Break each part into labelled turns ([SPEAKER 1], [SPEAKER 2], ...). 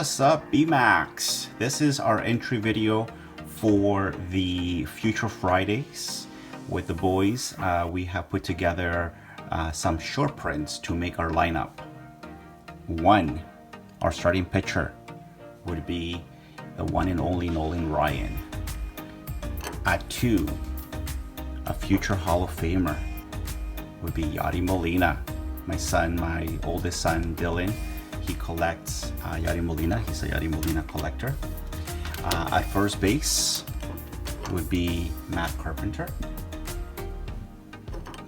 [SPEAKER 1] What's up, BMAX? This is our entry video for the Future Fridays with the boys. We have put together some short prints to make our lineup. One, our starting pitcher would be the one and only Nolan Ryan. At two, a future Hall of Famer would be Yadi Molina. My oldest son, Dylan, he collects Yadi Molina. He's a Yadi Molina collector. At first base would be Matt Carpenter.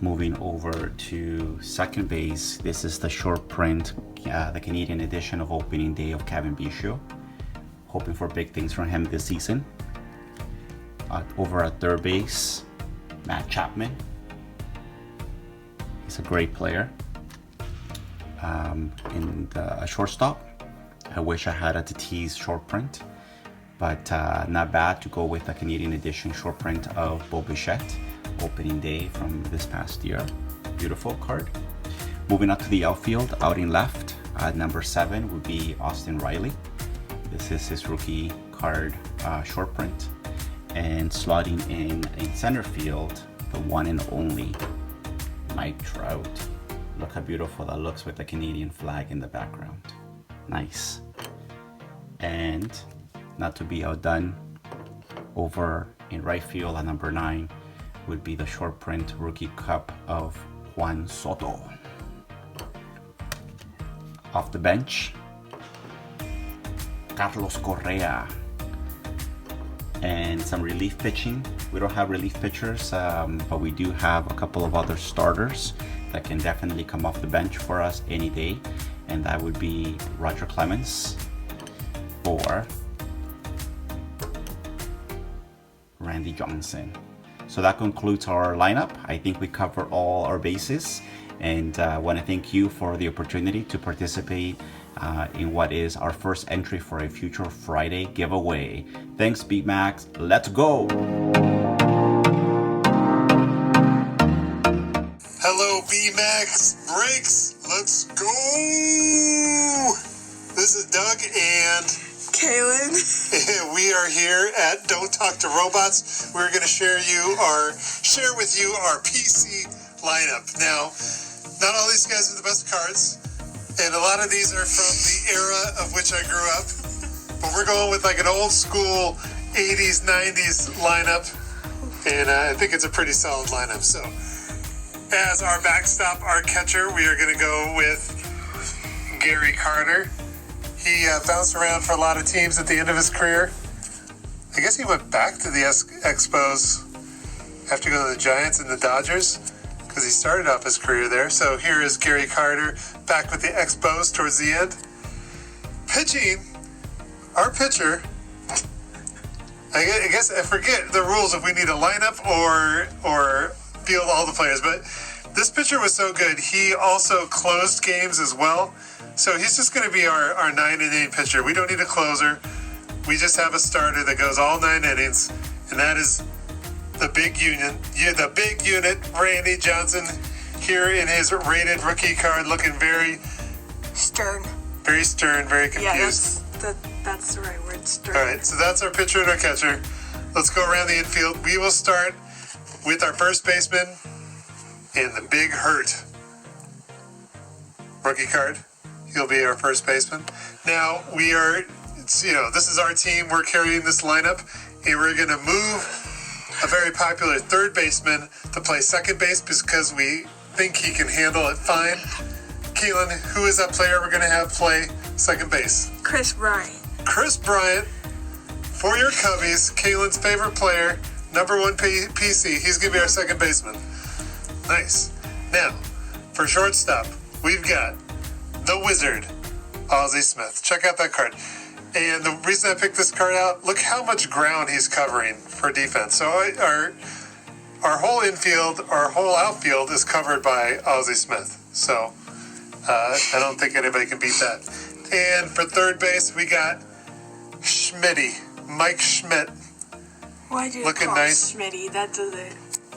[SPEAKER 1] Moving over to second base, this is the short print, the Canadian edition of opening day of Kevin Biggio. Hoping for big things from him this season. Over at third base, Matt Chapman. He's a great player. In the shortstop, I wish I had a Tatis short print, but not bad to go with the Canadian edition short print of Bo Bichette, opening day from this past year. Beautiful card. Moving up to the outfield, out in left, number 7 would be Austin Riley. This is his rookie card short print. And slotting in center field, the one and only Mike Trout. Look how beautiful that looks with the Canadian flag in the background. Nice. And not to be outdone, over in right field at number 9 would be the short print rookie cup of Juan Soto. Off the bench, Carlos Correa. And some relief pitching. We don't have relief pitchers, but we do have a couple of other starters that can definitely come off the bench for us any day, and that would be Roger Clemens or Randy Johnson. So that concludes our lineup. I think we cover all our bases, and I want to thank you for the opportunity to participate in what is our first entry for a Future Friday giveaway. Thanks, BMAX. Let's go!
[SPEAKER 2] Hello, BMAX Breaks. Let's go! This is Doug and
[SPEAKER 3] Kaylin.
[SPEAKER 2] We are here at Don't Talk to Robots. We're going to share with you our PC lineup. Now, not all these guys are the best cards, and a lot of these are from the era of which I grew up. But we're going with like an old school 80s, 90s lineup, and I think it's a pretty solid lineup. So, as our backstop, our catcher, we are going to go with Gary Carter. He bounced around for a lot of teams at the end of his career. I guess he went back to the Expos after going to the Giants and the Dodgers, because he started off his career there. So here is Gary Carter back with the Expos towards the end. Pitching, our pitcher, I guess I forget the rules if we need a lineup or field all the players, but this pitcher was so good. He also closed games as well. So he's just going to be our 9-inning pitcher. We don't need a closer. We just have a starter that goes all 9 innings, and that is the big unit, Randy Johnson, here in his rated rookie card, looking very
[SPEAKER 3] Stern.
[SPEAKER 2] very confused.
[SPEAKER 3] Yeah, that's the right word, stern.
[SPEAKER 2] All right, so that's our pitcher and our catcher. Let's go around the infield. We will start with our first baseman in the Big Hurt rookie card. He'll be our first baseman. Now, this is our team. We're carrying this lineup, and we're going to move a very popular third baseman to play second base because we think he can handle it fine. Keelan, who is that player we're going to have play second base?
[SPEAKER 3] Chris Bryant.
[SPEAKER 2] Chris Bryant, for your Cubbies, Keelan's favorite player, number 1 PC. He's going to be our second baseman. Nice. Now, for shortstop, we've got the Wizard, Ozzie Smith. Check out that card. And the reason I picked this card out, look how much ground he's covering for defense. So our whole infield, our whole outfield is covered by Ozzie Smith. So I don't think anybody can beat that. And for third base, we got Schmitty, Mike Schmidt.
[SPEAKER 3] Why do you
[SPEAKER 2] Looking
[SPEAKER 3] call
[SPEAKER 2] nice.
[SPEAKER 3] Schmitty? That doesn't...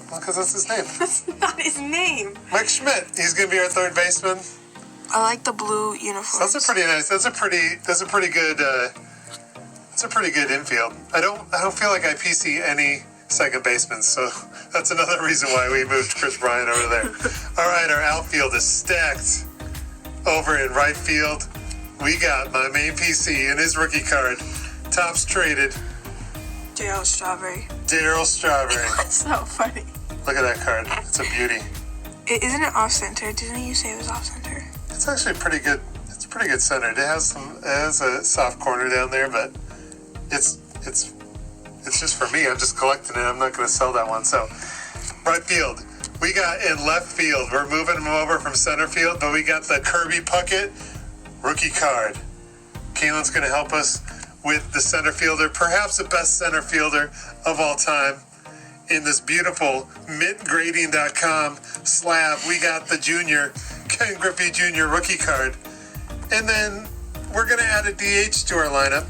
[SPEAKER 2] Well, because that's his name.
[SPEAKER 3] That's not his name.
[SPEAKER 2] Mike Schmidt. He's going to be our third baseman.
[SPEAKER 3] I like the blue uniforms.
[SPEAKER 2] That's a pretty nice. That's a pretty good. That's a pretty good infield. I don't feel like I PC any second baseman, so that's another reason why we moved Chris Bryant over there. All right, our outfield is stacked. Over in right field, we got my main PC and his rookie card. Tops traded.
[SPEAKER 3] Daryl Strawberry.
[SPEAKER 2] Daryl Strawberry.
[SPEAKER 3] That's so funny.
[SPEAKER 2] Look at that card. It's a beauty.
[SPEAKER 3] Isn't it off center? Didn't you say it was off center?
[SPEAKER 2] It's actually pretty good. It's pretty good centered. It has a soft corner down there, but it's just for me. I'm just collecting it. I'm not going to sell that one. So, right field. We got in left field. We're moving him over from center field, but we got the Kirby Puckett rookie card. Keelan's going to help us with the center fielder, perhaps the best center fielder of all time. In this beautiful mintgrading.com slab, we got the junior, Ken Griffey Jr. rookie card. And then we're going to add a DH to our lineup,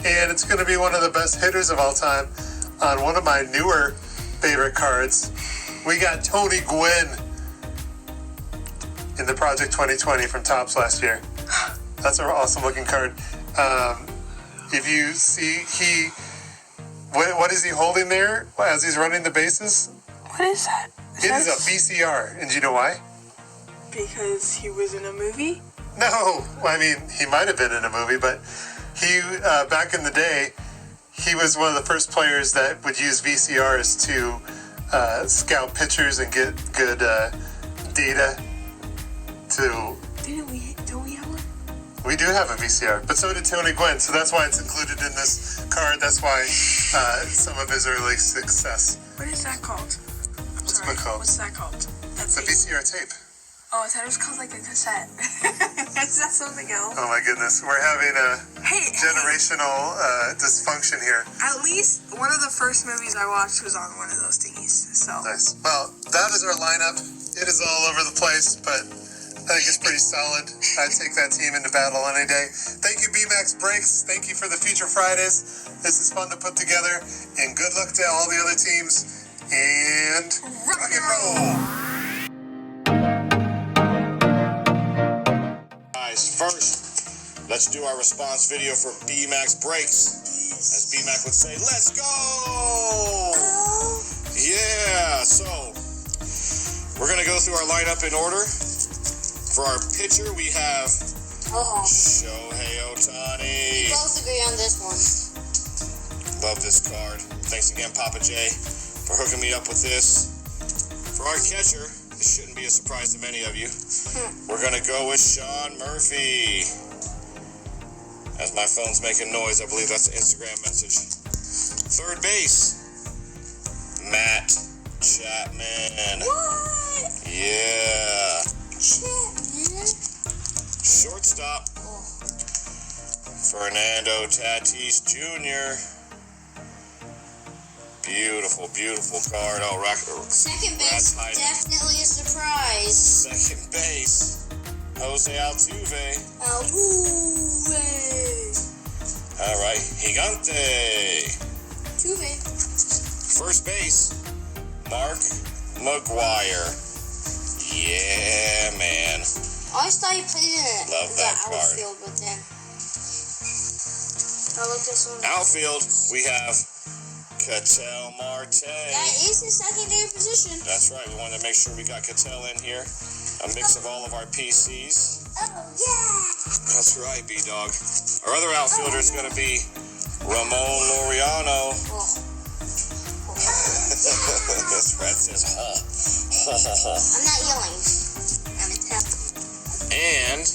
[SPEAKER 2] and it's going to be one of the best hitters of all time on one of my newer favorite cards. We got Tony Gwynn in the Project 2020 from Topps last year. That's an awesome looking card. If you see, what is he holding there as he's running the bases?
[SPEAKER 3] What is that?
[SPEAKER 2] It is a VCR. And do you know why?
[SPEAKER 3] Because he was in a movie?
[SPEAKER 2] No. I mean, he might have been in a movie, but he, back in the day, he was one of the first players that would use VCRs to scout pitchers and get good data to...
[SPEAKER 3] Don't we have one?
[SPEAKER 2] We do have a VCR, but so did Tony Gwynn, so that's why it's included in this card. That's why some of his early success.
[SPEAKER 3] What is that called?
[SPEAKER 2] What's it called?
[SPEAKER 3] What's that called?
[SPEAKER 2] It's a VCR tape.
[SPEAKER 3] Oh, I thought it was called like a cassette. Is that something else?
[SPEAKER 2] Oh my goodness, we're having a generational dysfunction here.
[SPEAKER 3] At least one of the first movies I watched was on one of those thingies. So
[SPEAKER 2] Nice. Well, that is our lineup. It is all over the place, but I think it's pretty solid. I'd take that team into battle any day. Thank you, BMAX Breaks. Thank you for the Future Fridays. This is fun to put together. And good luck to all the other teams. And rock and roll!
[SPEAKER 4] Guys, first, let's do our response video for BMAX Breaks. As BMAC would say, let's go! Yeah, so we're going to go through our lineup in order. For our pitcher, we have Shohei Ohtani.
[SPEAKER 5] Both agree on this one.
[SPEAKER 4] Love this card. Thanks again, Papa J, for hooking me up with this. For our catcher, this shouldn't be a surprise to many of you. We're going to go with Sean Murphy. As my phone's making noise, I believe that's an Instagram message. Third base, Matt Chapman.
[SPEAKER 5] What?
[SPEAKER 4] Yeah.
[SPEAKER 5] Chapman?
[SPEAKER 4] Shortstop, Fernando Tatis Jr. Beautiful, beautiful card. Oh,
[SPEAKER 5] Second base, definitely a surprise.
[SPEAKER 4] Second base, Jose Altuve.
[SPEAKER 5] Altuve.
[SPEAKER 4] All right, Gigante.
[SPEAKER 5] Altuve.
[SPEAKER 4] First base, Mark McGuire. Yeah, man.
[SPEAKER 5] I always thought you put it in
[SPEAKER 4] Love
[SPEAKER 5] the
[SPEAKER 4] that card.
[SPEAKER 5] outfield, but then I like this one.
[SPEAKER 4] Outfield, we have Ketel Marte.
[SPEAKER 5] That is his secondary position.
[SPEAKER 4] That's right. We wanted to make sure we got Ketel in here. A mix of all of our PCs.
[SPEAKER 5] Oh, yeah.
[SPEAKER 4] That's right, B-Dog. Our other outfielder is going to be Ramon Laureano. That's right. It says,
[SPEAKER 5] I'm not yelling. I'm telling.
[SPEAKER 4] And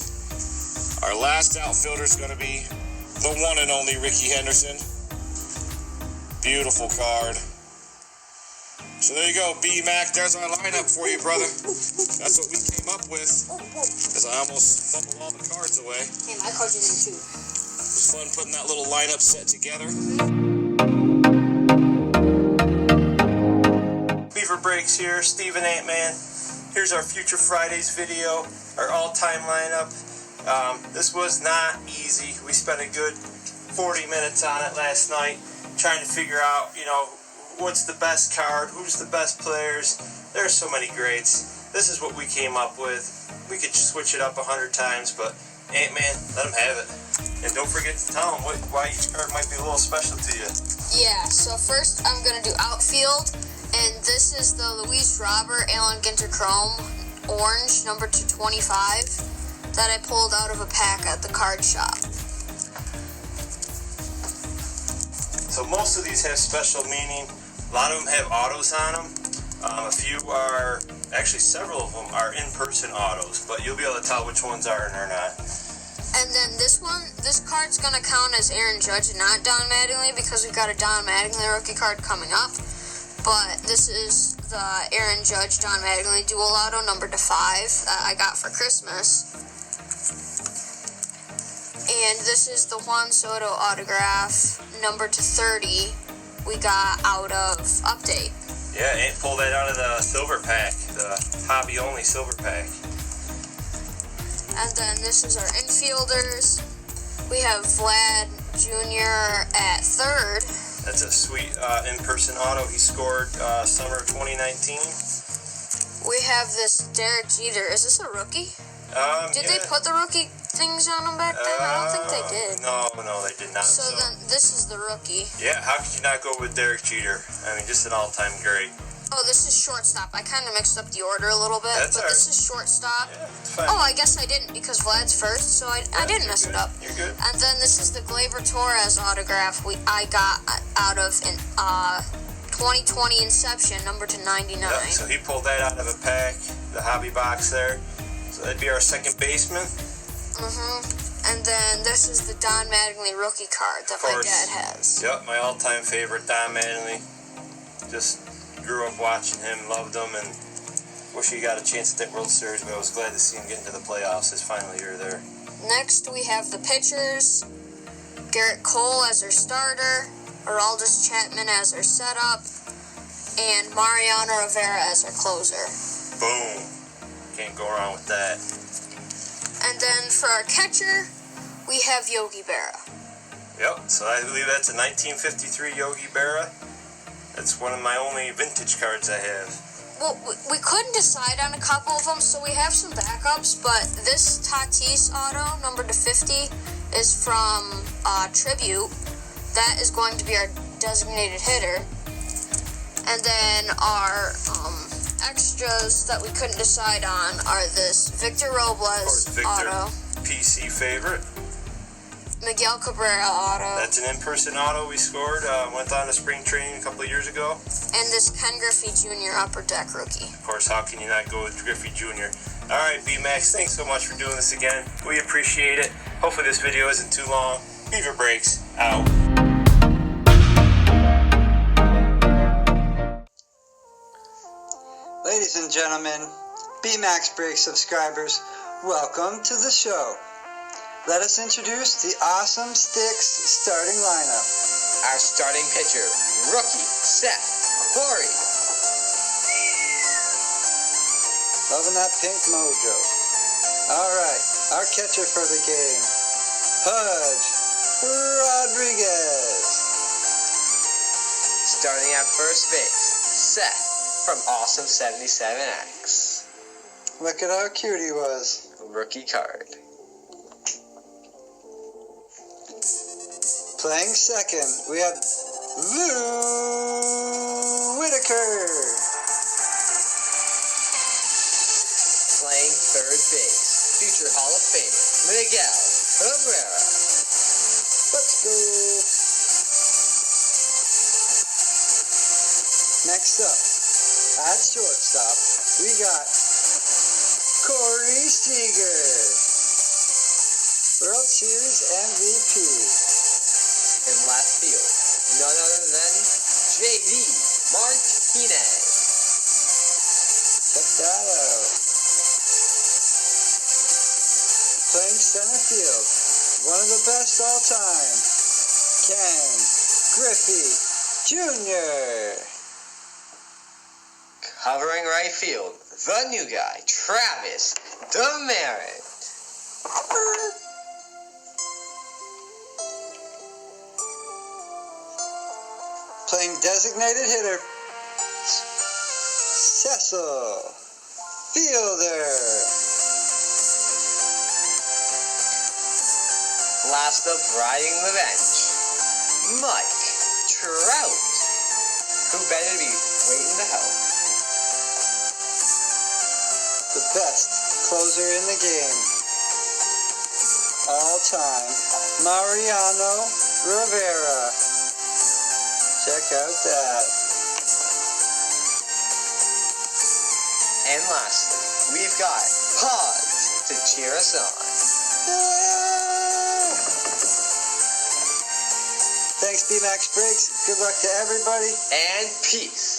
[SPEAKER 4] our last outfielder is going to be the one and only Ricky Henderson. Beautiful card. So there you go, B-Mac. There's our lineup for you, brother. That's what we came up with. Because I almost fumbled all the cards away.
[SPEAKER 5] Hey, my cards are in too.
[SPEAKER 4] It was fun putting that little lineup set together.
[SPEAKER 6] Beaver Breaks here, Stephen Ant-Man. Here's our Future Fridays video, our all-time lineup. This was not easy. We spent a good 40 minutes on it last night, trying to figure out, what's the best card, who's the best players. There are so many greats. this is what we came up with. We could switch it up 100 times, but Ant-Man, let him have it. And don't forget to tell him why each card might be a little special to you.
[SPEAKER 7] Yeah, so first I'm going to do outfield, and this is the Luis Robert Allen Ginter Chrome Orange, number 225, that I pulled out of a pack at the card shop.
[SPEAKER 6] So most of these have special meaning. A lot of them have autos on them. A few are, actually several of them are in-person autos, but you'll be able to tell which ones are and are not.
[SPEAKER 7] And then this card's going to count as Aaron Judge and not Don Mattingly because we've got a Don Mattingly rookie card coming up. But this is the Aaron Judge Don Mattingly dual auto number 5 that I got for Christmas. And this is the Juan Soto autograph number 30 we got out of Update.
[SPEAKER 6] Yeah, Ant pulled that out of the silver pack, the hobby only silver pack.
[SPEAKER 7] And then this is our infielders. We have Vlad Jr. at third.
[SPEAKER 6] That's a sweet in-person auto. He scored summer of 2019.
[SPEAKER 7] We have this Derek Jeter. Is this a rookie? Did they put the rookie things on him back then? I don't think they did.
[SPEAKER 6] No, they did not.
[SPEAKER 7] So then this is the rookie.
[SPEAKER 6] Yeah, how could you not go with Derek Jeter? I mean, just an all-time great.
[SPEAKER 7] Oh, this is shortstop. I kind of mixed up the order a little bit,
[SPEAKER 6] That's
[SPEAKER 7] but
[SPEAKER 6] all
[SPEAKER 7] this
[SPEAKER 6] right.
[SPEAKER 7] is shortstop.
[SPEAKER 6] Yeah, it's fine.
[SPEAKER 7] Oh, I guess I didn't because Vlad's first, so I didn't mess it up.
[SPEAKER 6] You're good.
[SPEAKER 7] And then this is the Gleyber Torres autograph I got out of 2020 Inception, number 299.
[SPEAKER 6] Yep, so he pulled that out of a pack, the hobby box there. So that'd be our second baseman.
[SPEAKER 7] And then this is the Don Mattingly rookie card that my dad has.
[SPEAKER 6] Yep, my all-time favorite, Don Mattingly. Just grew up watching him, loved him, and wish he got a chance at that World Series, but I was glad to see him get into the playoffs his final year there.
[SPEAKER 7] Next, we have the pitchers. Garrett Cole as our starter, Aroldis Chapman as our setup, and Mariano Rivera as our closer.
[SPEAKER 6] Boom. Can't go wrong with that.
[SPEAKER 7] And then for our catcher, we have Yogi Berra.
[SPEAKER 6] Yep, so I believe that's a 1953 Yogi Berra. That's one of my only vintage cards I have.
[SPEAKER 7] Well, we couldn't decide on a couple of them, so we have some backups, but this Tatis auto, number 50, is from Tribute. That is going to be our designated hitter. And then our extras that we couldn't decide on are this Victor Robles auto,
[SPEAKER 6] PC favorite.
[SPEAKER 7] Miguel Cabrera auto,
[SPEAKER 6] That's an in-person auto we scored. Went on to spring training a couple of years ago.
[SPEAKER 7] and this Ken Griffey Jr. upper deck rookie.
[SPEAKER 6] Of course, how can you not go with Griffey Jr.? All right, B-Max, thanks so much for doing this again. We appreciate it. Hopefully this video isn't too long. Beaver Breaks, out.
[SPEAKER 8] Ladies and gentlemen, B-Max Break subscribers, welcome to the show. Let us introduce the Awesome Sticks starting lineup.
[SPEAKER 9] Our starting pitcher, rookie Seth Corey.
[SPEAKER 8] Loving that pink mojo. Alright, our catcher for the game, Pudge Rodriguez.
[SPEAKER 9] Starting at first base, Seth from Awesome 77X.
[SPEAKER 8] Look at how cute he was.
[SPEAKER 9] Rookie card.
[SPEAKER 8] Playing second, we have Lou Whitaker.
[SPEAKER 9] Playing third base, future Hall of Famer, Miguel Cabrera.
[SPEAKER 8] Let's go. Next up, at shortstop, we got Corey Seager, World Series MVP.
[SPEAKER 9] In left field, none other than J.D. Martinez.
[SPEAKER 8] Check that out. Playing center field, one of the best all time, Ken Griffey Jr.
[SPEAKER 9] Covering right field, the new guy, Travis Demeritte.
[SPEAKER 8] Playing designated hitter, Cecil fielder.
[SPEAKER 9] Last up riding the bench, Mike Trout. Who better be waiting to help?
[SPEAKER 8] The best closer in the game. All time, Mariano Rivera. Check out that.
[SPEAKER 9] And lastly, we've got Pods to cheer us on.
[SPEAKER 8] Thanks, B-Max Briggs. Good luck to everybody.
[SPEAKER 9] And peace.